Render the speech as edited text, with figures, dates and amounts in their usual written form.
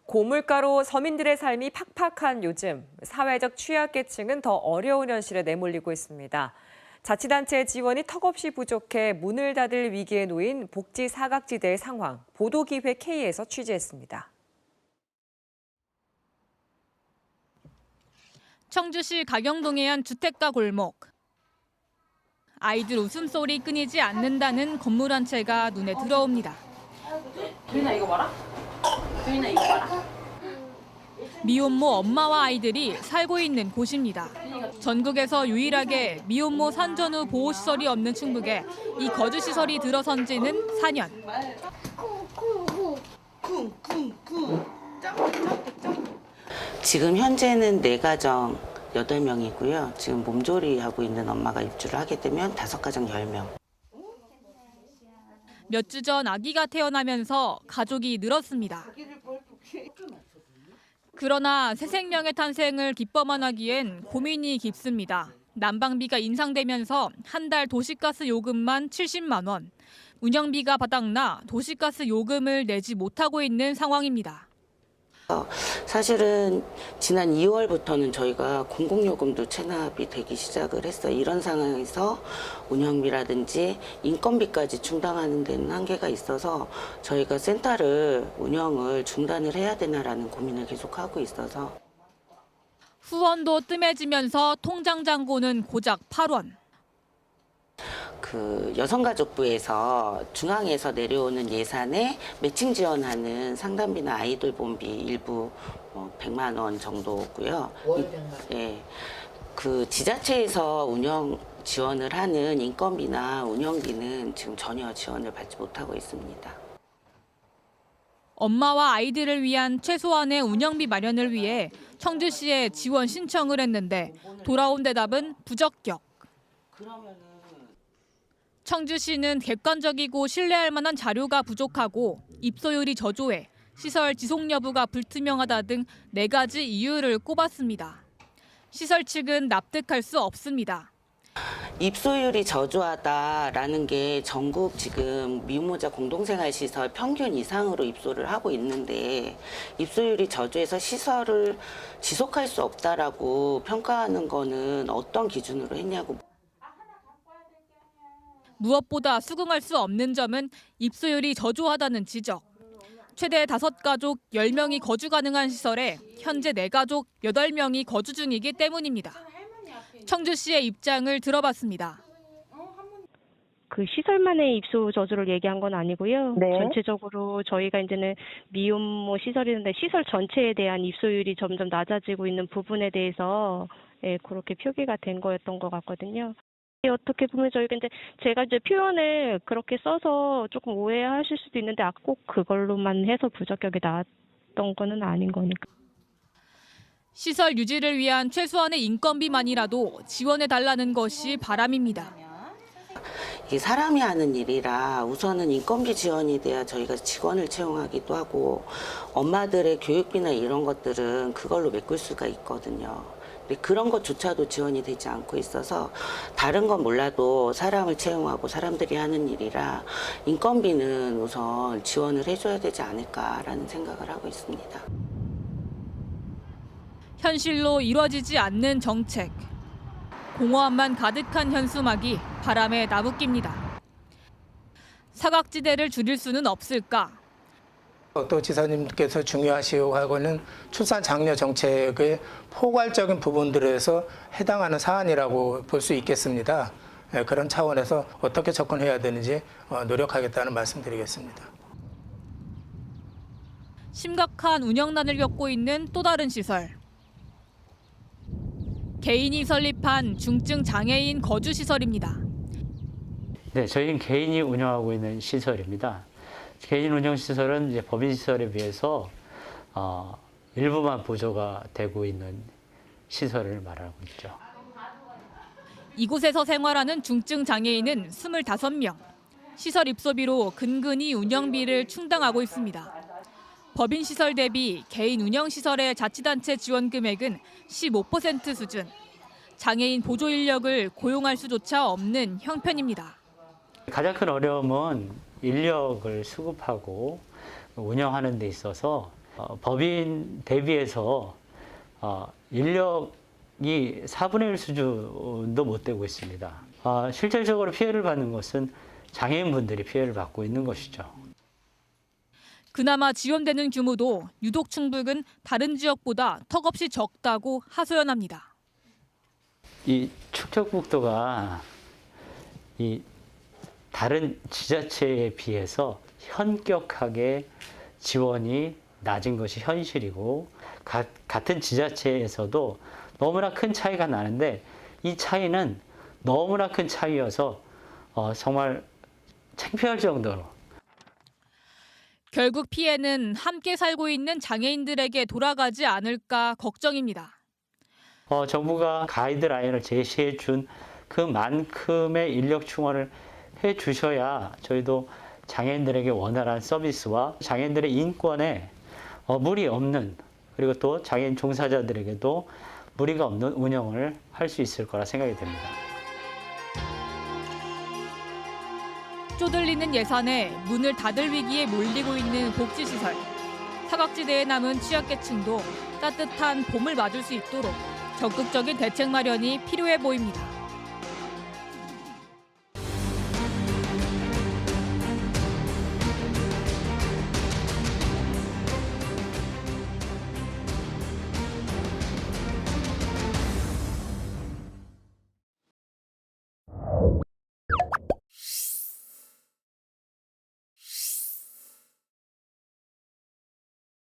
고물가로 서민들의 삶이 팍팍한 요즘, 사회적 취약계층은 더 어려운 현실에 내몰리고 있습니다. 자치단체 지원이 턱없이 부족해 문을 닫을 위기에 놓인 복지 사각지대의 상황, 보도기획 K에서 취재했습니다. 청주시 가경동의 한 주택가 골목. 아이들 웃음소리 끊이지 않는다는 건물 한 채가 눈에 들어옵니다. 도윤아 이거 봐라. 도윤아 이거 봐라. 미혼모 엄마와 아이들이 살고 있는 곳입니다. 전국에서 유일하게 미혼모 산전후 보호시설이 없는 충북에 이 거주시설이 들어선 지는 4년. 지금 현재는 4가정 8명이고요. 지금 몸조리하고 있는 엄마가 입주를 하게 되면 5가정 10명. 몇 주 전 아기가 태어나면서 가족이 늘었습니다. 그러나 새 생명의 탄생을 기뻐만 하기엔 고민이 깊습니다. 난방비가 인상되면서 한 달 도시가스 요금만 70만 원, 운영비가 바닥나 도시가스 요금을 내지 못하고 있는 상황입니다. 사실은 지난 2월부터는 저희가 공공요금도 체납이 되기 시작을 했어요. 이런 상황에서 운영비라든지 인건비까지 충당하는 데는 한계가 있어서 저희가 센터를 운영을 중단을 해야 되나라는 고민을 계속하고 있어서. 후원도 뜸해지면서 통장 잔고는 고작 8원. 그 여성가족부에서 중앙에서 내려오는 예산에 매칭 지원하는 상담비나 아이돌 보험비 일부 100만 원 정도고요. 예, 그 지자체에서 운영 지원을 하는 인건비나 운영비는 지금 전혀 지원을 받지 못하고 있습니다. 엄마와 아이들을 위한 최소한의 운영비 마련을 위해 청주시에 지원 신청을 했는데 돌아온 대답은 부적격. 청주시는 객관적이고 신뢰할 만한 자료가 부족하고 입소율이 저조해 시설 지속 여부가 불투명하다 등 4가지 이유를 꼽았습니다. 시설 측은 납득할 수 없습니다. 입소율이 저조하다라는 게 전국 지금 미혼모자 공동생활시설 평균 이상으로 입소를 하고 있는데 입소율이 저조해서 시설을 지속할 수 없다라고 평가하는 거는 어떤 기준으로 했냐고. 무엇보다 수긍할 수 없는 점은 입소율이 저조하다는 지적. 최대 5가족 10명이 거주 가능한 시설에 현재 4가족 8명이 거주 중이기 때문입니다. 청주시의 입장을 들어봤습니다. 그 시설만의 입소 저조를 얘기한 건 아니고요. 네. 전체적으로 저희가 이제는 미혼모 시설이는데 시설 전체에 대한 입소율이 점점 낮아지고 있는 부분에 대해서 그렇게 표기가 된 거였던 것 같거든요. 어떻게 보면 저희가 제가 표현을 그렇게 써서 조금 오해하실 수도 있는데 꼭 그걸로만 해서 부적격이 나왔던 거는 아닌 거니까. 시설 유지를 위한 최소한의 인건비만이라도 지원해달라는 것이 바람입니다. 이게 사람이 하는 일이라 우선은 인건비 지원이 돼야 저희가 직원을 채용하기도 하고 엄마들의 교육비나 이런 것들은 그걸로 메꿀 수가 있거든요. 그런 것조차도 지원이 되지 않고 있어서 다른 건 몰라도 사람을 채용하고 사람들이 하는 일이라 인건비는 우선 지원을 해줘야 되지 않을까라는 생각을 하고 있습니다. 현실로 이뤄지지 않는 정책. 공허함만 가득한 현수막이 바람에 나부낍니다. 사각지대를 줄일 수는 없을까? 또 지사님께서 중요하시고 하고는 출산 장려 정책의 포괄적인 부분들에서 해당하는 사안이라고 볼 수 있겠습니다. 그런 차원에서 어떻게 접근해야 되는지 노력하겠다는 말씀드리겠습니다. 심각한 운영난을 겪고 있는 또 다른 시설. 개인이 설립한 중증 장애인 거주시설입니다. 네, 저희는 개인이 운영하고 있는 시설입니다. 개인 운영 시설은 이제 법인 시설에 비해서 일부만 보조가 되고 있는 시설을 말하고 있죠. 이곳에서 생활하는 중증 장애인은 25명. 시설 입소비로 근근히 운영비를 충당하고 있습니다. 법인 시설 대비 개인 운영 시설의 자치단체 지원 금액은 15% 수준. 장애인 보조 인력을 고용할 수조차 없는 형편입니다. 가장 큰 어려움은 인력을 수급하고 운영하는 데 있어서 법인 대비해서 인력이 4분의 1 수준도 못 되고 있습니다. 실질적으로 피해를 받는 것은 장애인분들이 피해를 받고 있는 것이죠. 그나마 지원되는 규모도 유독 충북은 다른 지역보다 턱없이 적다고 하소연합니다. 이 충청북도가 이 다른 지자체에 비해서 현격하게 지원이 낮은 것이 현실이고 같은 지자체에서도 너무나 큰 차이가 나는데 이 차이는 너무나 큰 차이여서 정말 창피할 정도로 결국 피해는 함께 살고 있는 장애인들에게 돌아가지 않을까 걱정입니다. 정부가 가이드라인을 제시해 준 그만큼의 인력 충원을 해 주셔야 저희도 장애인들에게 원활한 서비스와 장애인들의 인권에 무리 없는, 그리고 또 장애인 종사자들에게도 무리가 없는 운영을 할 수 있을 거라 생각이 됩니다. 쪼들리는 예산에 문을 닫을 위기에 몰리고 있는 복지시설. 사각지대에 남은 취약계층도 따뜻한 봄을 맞을 수 있도록 적극적인 대책 마련이 필요해 보입니다.